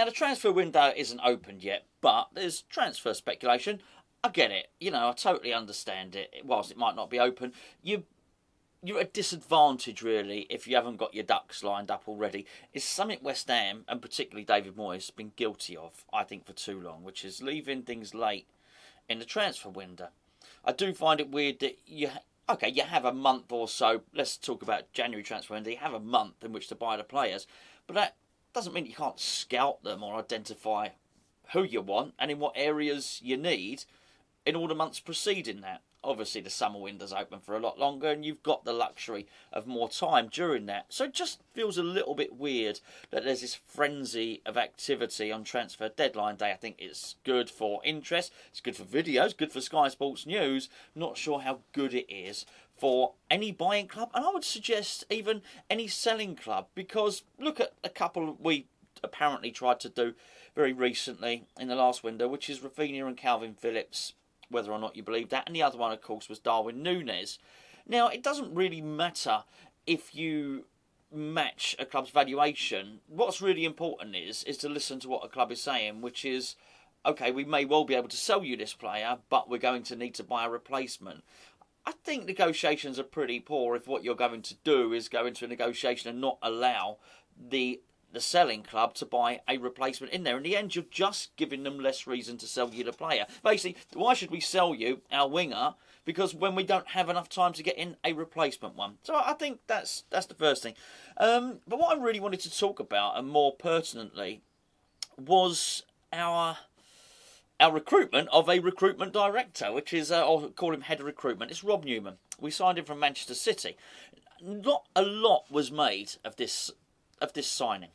the transfer window isn't opened yet, but there's transfer speculation. I get it. You know, I totally understand it. Whilst it might not be open, you're at a disadvantage, really, if you haven't got your ducks lined up already. It's something West Ham, and particularly David Moyes, has been guilty of, I think, for too long, which is leaving things late in the transfer window. I do find it weird that you have a month or so. Let's talk about January transfer window. You have a month in which to buy the players, but that doesn't mean you can't scout them or identify who you want and in what areas you need in all the months preceding that. Obviously, the summer window's open for a lot longer, and you've got the luxury of more time during that. So it just feels a little bit weird that there's this frenzy of activity on transfer deadline day. I think it's good for interest, it's good for videos, good for Sky Sports News. Not sure how good it is for any buying club, and I would suggest even any selling club, because look at a couple we apparently tried to do very recently in the last window, which is Rafinha and Calvin Phillips, whether or not you believe that. And the other one, of course, was Darwin Núñez. Now, it doesn't really matter if you match a club's valuation. What's really important is to listen to what a club is saying, which is, OK, we may well be able to sell you this player, but we're going to need to buy a replacement. I think negotiations are pretty poor if what you're going to do is go into a negotiation and not allow the selling club to buy a replacement in there. In the end, you're just giving them less reason to sell you the player. Basically, why should we sell you our winger? Because when we don't have enough time to get in a replacement one. So I think that's the first thing. But what I really wanted to talk about, and more pertinently, was our recruitment of a recruitment director, which is, I'll call him head of recruitment. It's Rob Newman. We signed him from Manchester City. Not a lot was made of this signing.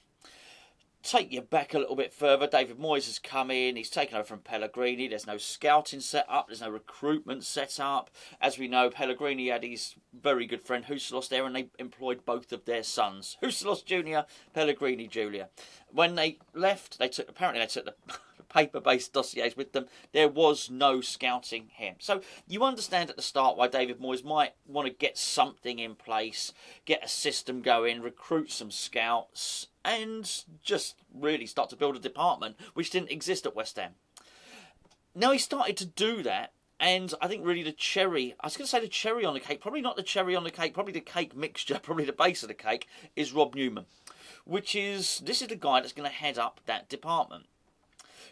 Take you back a little bit further. David Moyes has come in. He's taken over from Pellegrini. There's no scouting set up. There's no recruitment set up. As we know, Pellegrini had his very good friend Huselos there, and they employed both of their sons, Huselos Jr., Pellegrini Jr. When they left, they took the paper-based dossiers with them. There was no scouting here. So you understand at the start why David Moyes might want to get something in place, get a system going, recruit some scouts, and just really start to build a department which didn't exist at West Ham. Now he started to do that, and I think really the cherry on the cake, probably not the cherry on the cake, probably the cake mixture, probably the base of the cake, is Rob Newman, this is the guy that's going to head up that department.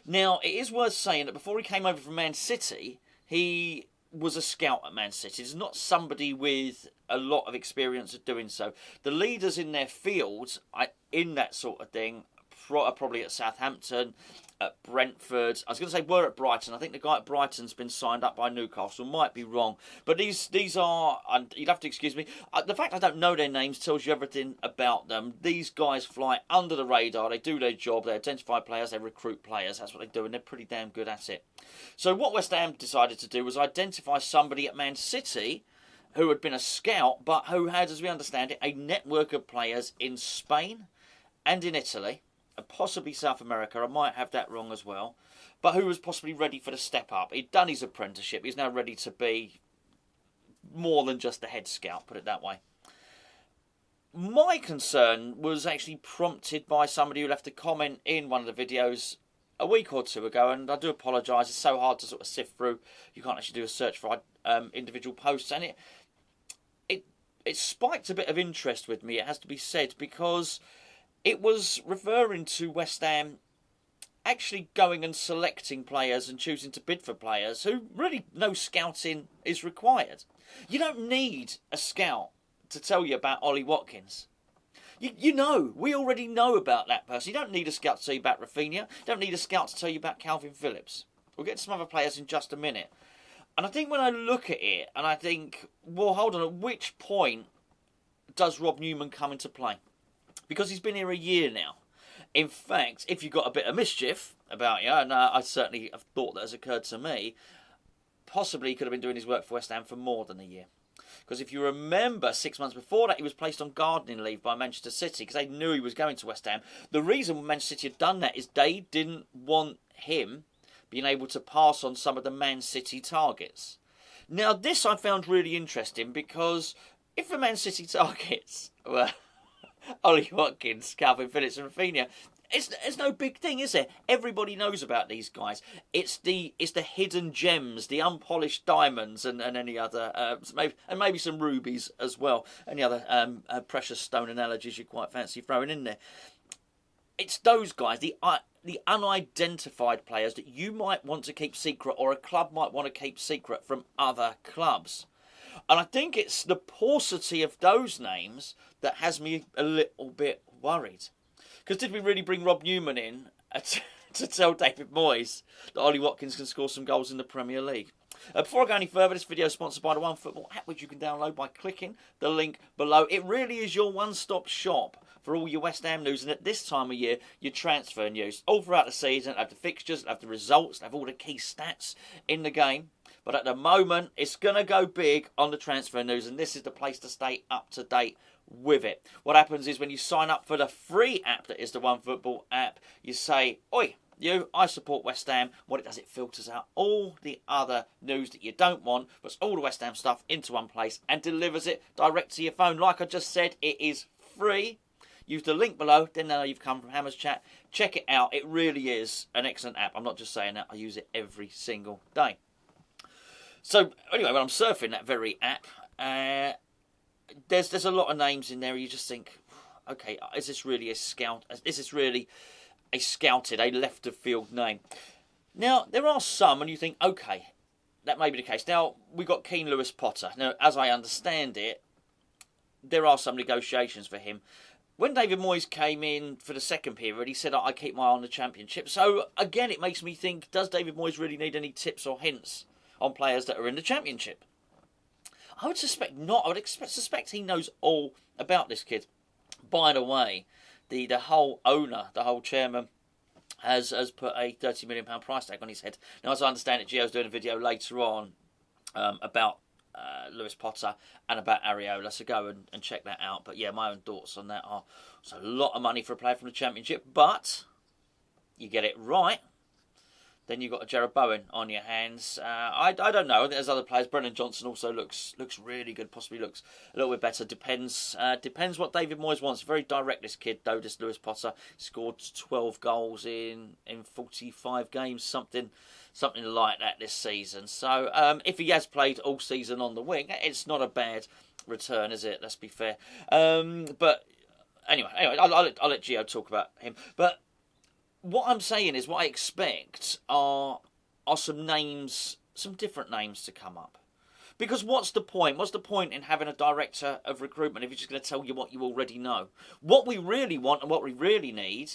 Now, it is worth saying that before he came over from Man City, he was a scout at Man City. He's not somebody with a lot of experience of doing so. The leaders in their field, in that sort of thing, are probably at Southampton, at Brentford. I was going to say were at Brighton. I think the guy at Brighton's been signed up by Newcastle. Might be wrong. But these are, and you'd have to excuse me, the fact I don't know their names tells you everything about them. These guys fly under the radar. They do their job. They identify players. They recruit players. That's what they do, and they're pretty damn good at it. So what West Ham decided to do was identify somebody at Man City who had been a scout, but who had, as we understand it, a network of players in Spain and in Italy, and possibly South America. I might have that wrong as well. But who was possibly ready for the step up. He'd done his apprenticeship. He's now ready to be more than just a head scout, put it that way. My concern was actually prompted by somebody who left a comment in one of the videos a week or two ago, and I do apologise. It's so hard to sort of sift through. You can't actually do a search for individual posts, and it spiked a bit of interest with me, it has to be said, because it was referring to West Ham actually going and selecting players and choosing to bid for players who really no scouting is required. You don't need a scout to tell you about Ollie Watkins. You know, we already know about that person. You don't need a scout to tell you about Rafinha. You don't need a scout to tell you about Calvin Phillips. We'll get to some other players in just a minute. And I think when I look at it, and I think, well, hold on, at which point does Rob Newman come into play? Because he's been here a year now. In fact, if you've got a bit of mischief about you, and I certainly have thought that has occurred to me, possibly he could have been doing his work for West Ham for more than a year. Because if you remember, 6 months before that, he was placed on gardening leave by Manchester City because they knew he was going to West Ham. The reason Manchester City had done that is they didn't want him being able to pass on some of the Man City targets. Now, this I found really interesting because if the Man City targets were Ollie Watkins, Calvin Phillips and Rafinha, It's no big thing, is there? Everybody knows about these guys. It's the hidden gems, the unpolished diamonds, and any other maybe some rubies as well. Any other precious stone analogies you quite fancy throwing in there? It's those guys, the unidentified players that you might want to keep secret, or a club might want to keep secret from other clubs. And I think it's the paucity of those names that has me a little bit worried. Because did we really bring Rob Newman in to tell David Moyes that Ollie Watkins can score some goals in the Premier League? Before I go any further, this video is sponsored by the OneFootball app, which you can download by clicking the link below. It really is your one-stop shop for all your West Ham news, and at this time of year, your transfer news. All throughout the season, have the fixtures, have the results, have all the key stats in the game. But at the moment, it's going to go big on the transfer news, and this is the place to stay up to date with it. What happens is when you sign up for the free app that is the OneFootball app, you say, oi, I support West Ham. What it does, it filters out all the other news that you don't want, puts all the West Ham stuff into one place and delivers it direct to your phone. Like I just said, it is free. Use the link below, then know you've come from Hammers Chat. Check it out. It really is an excellent app. I'm not just saying that. I use it every single day. So, anyway, when I'm surfing that very app, there's a lot of names in there. You just think, okay, is this really a scout? Is this really a scouted, a left of field name? Now, there are some, and you think, okay, that may be the case. Now, we've got Keane Lewis Potter. Now, as I understand it, there are some negotiations for him. When David Moyes came in for the second period, he said, I keep my eye on the Championship. So, again, it makes me think, does David Moyes really need any tips or hints on players that are in the Championship? I would suspect not. I would suspect he knows all about this kid. By the way, the whole owner, the whole chairman, has put a £30 million price tag on his head. Now, as I understand it, Gio's doing a video later on about Lewis Potter and about Areola, so go and check that out. But yeah, my own thoughts on that are it's a lot of money for a player from the Championship, but you get it right, then you've got a Jared Bowen on your hands. I don't know. There's other players. Brennan Johnson also looks really good. Possibly looks a little bit better. Depends what David Moyes wants. Very direct, this kid, though. This Lewis Potter scored 12 goals in 45 games, something like that this season. So if he has played all season on the wing, it's not a bad return, is it? Let's be fair. But anyway, I'll let Gio talk about him. But what I'm saying is, what I expect are some names, some different names to come up. Because what's the point? What's the point in having a director of recruitment if he's just going to tell you what you already know? What we really want and what we really need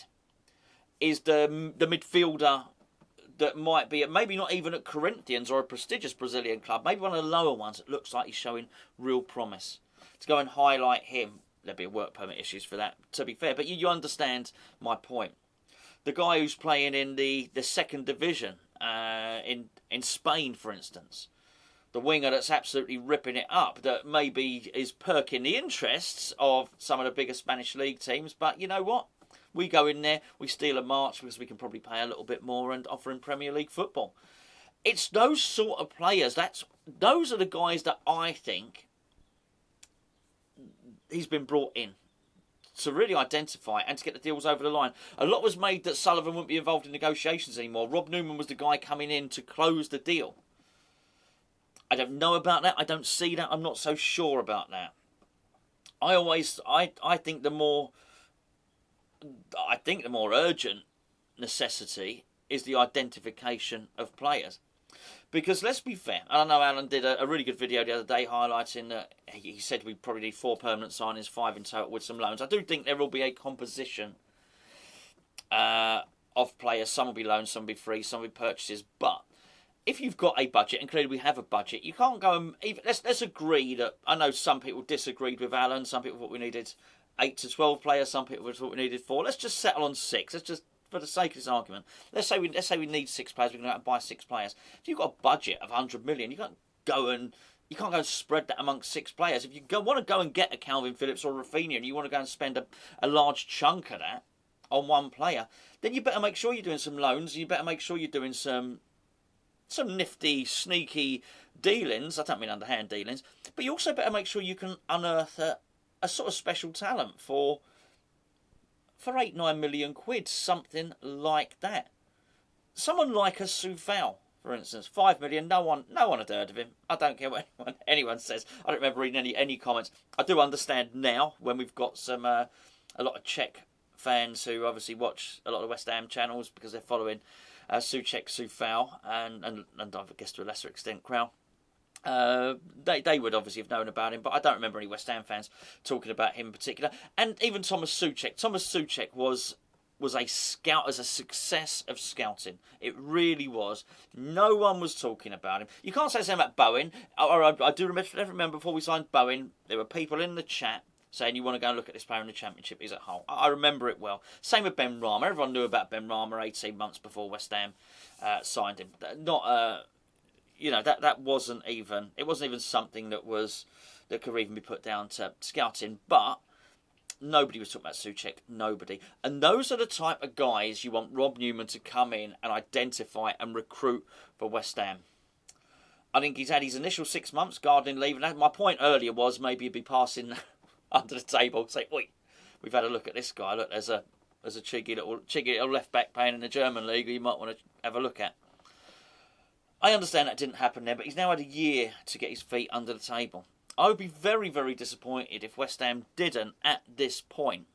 is the midfielder that might be, maybe not even at Corinthians or a prestigious Brazilian club, maybe one of the lower ones that looks like he's showing real promise. To go and highlight him. There'll be work permit issues for that, to be fair. But you understand my point. The guy who's playing in the second division in Spain, for instance. The winger that's absolutely ripping it up, that maybe is perking the interests of some of the bigger Spanish league teams. But you know what? We go in there, we steal a march because we can probably pay a little bit more and offer him Premier League football. It's those sort of players. Those are the guys that I think he's been brought in to really identify and to get the deals over the line. A lot was made that Sullivan wouldn't be involved in negotiations anymore. Rob Newman was the guy coming in to close the deal. I don't know about that. I don't see that. I'm not so sure about that. I think the more urgent necessity is the identification of players. Because let's be fair, and I know Alan did a really good video the other day highlighting that he said we probably need 4 permanent signings, 5 in total with some loans. I do think there will be a composition of players. Some will be loans, some will be free, some will be purchases. But if you've got a budget, and clearly we have a budget, you can't go and even, let's agree that, I know some people disagreed with Alan, some people thought we needed 8 to 12 players, some people thought we needed 4. Let's just settle on 6. Let's just, for the sake of this argument, let's say we need 6 players. We're going to go out and buy 6 players. If you've got a budget of 100 million, you can't go and spread that amongst 6 players. If you want to go and get a Calvin Phillips or a Rafinha, and you want to go and spend a large chunk of that on one player, then you better make sure you're doing some loans. You better make sure you're doing some nifty, sneaky dealings. I don't mean underhand dealings, but you also better make sure you can unearth a sort of special talent for for 8-9 million quid, something like that. Someone like a Soufal, for instance, 5 million. No one had heard of him. I don't care what anyone says. I don't remember reading any comments. I do understand now when we've got some a lot of Czech fans who obviously watch a lot of West Ham channels because they're following Souček, Soufal, and I guess to a lesser extent Krau. They would obviously have known about him, but I don't remember any West Ham fans talking about him in particular. And even Thomas Souček. Thomas Souček was a scout, as a success of scouting. It really was. No one was talking about him. You can't say the same about Bowen. I do remember before we signed Bowen, there were people in the chat saying you want to go and look at this player in the Championship. He's at Hull. I remember it well. Same with Ben Rama. Everyone knew about Ben Rama 18 months before West Ham signed him. That wasn't even. It wasn't even something that could even be put down to scouting. But nobody was talking about Souček. Nobody. And those are the type of guys you want Rob Newman to come in and identify and recruit for West Ham. I think he's had his initial 6 months gardening leave. And my point earlier was maybe he'd be passing under the table, say, "Oi, we've had a look at this guy. Look, there's a cheeky little left back playing in the German league who you might want to have a look at." I understand that didn't happen there, but he's now had a year to get his feet under the table. I would be very, very disappointed if West Ham didn't, at this point,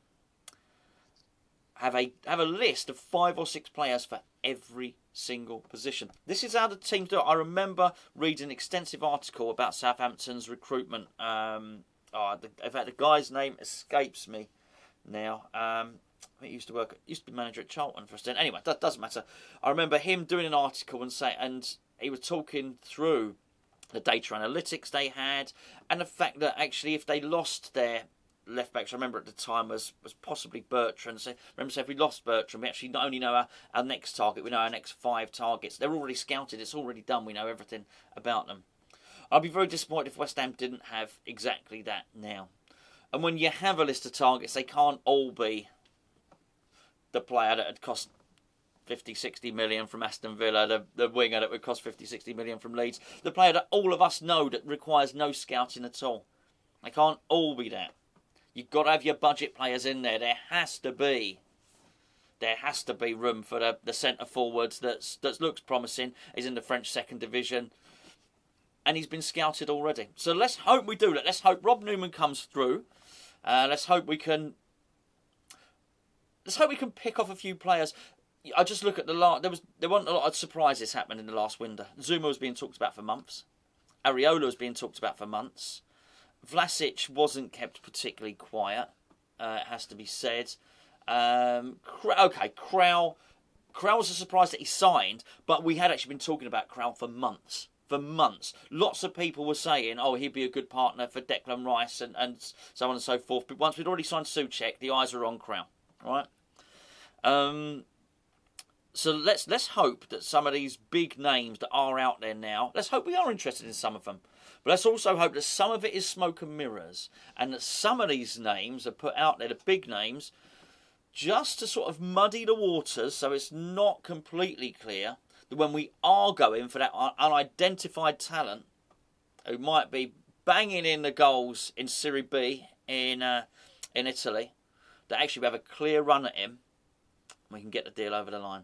have a list of 5 or 6 players for every single position. This is how the teams do it. I remember reading an extensive article about Southampton's recruitment. In fact, the guy's name escapes me now. He used to be manager at Charlton for a stint. Anyway, that doesn't matter. I remember him doing an article and he was talking through the data analytics they had and the fact that actually if they lost their left backs, I remember at the time was possibly Bertrand. So if we lost Bertrand, we actually not only know our next target, we know our next 5 targets. They're already scouted. It's already done. We know everything about them. I'd be very disappointed if West Ham didn't have exactly that now. And when you have a list of targets, they can't all be the player that had cost 50-60 million from Aston Villa, the winger that would cost 50-60 million from Leeds, the player that all of us know that requires no scouting at all. They can't all be that. You've got to have your budget players in there. There has to be room for the centre forwards that looks promising. He's in the French second division. And he's been scouted already. So let's hope we do that. Let's hope Rob Newman comes through. Let's hope we can pick off a few players. I just look at there weren't a lot of surprises happening in the last window. Zuma was being talked about for months. Areola was being talked about for months. Vlasic wasn't kept particularly quiet. It has to be said. Krau was a surprise that he signed, but we had actually been talking about Krau for months. Lots of people were saying, he'd be a good partner for Declan Rice and so on and so forth. But once we'd already signed Souček, the eyes were on Krau. Right? So let's hope that some of these big names that are out there now, let's hope we are interested in some of them. But let's also hope that some of it is smoke and mirrors and that some of these names are put out there, the big names, just to sort of muddy the waters so it's not completely clear that when we are going for that unidentified talent who might be banging in the goals in Serie B in Italy, that actually we have a clear run at him and we can get the deal over the line.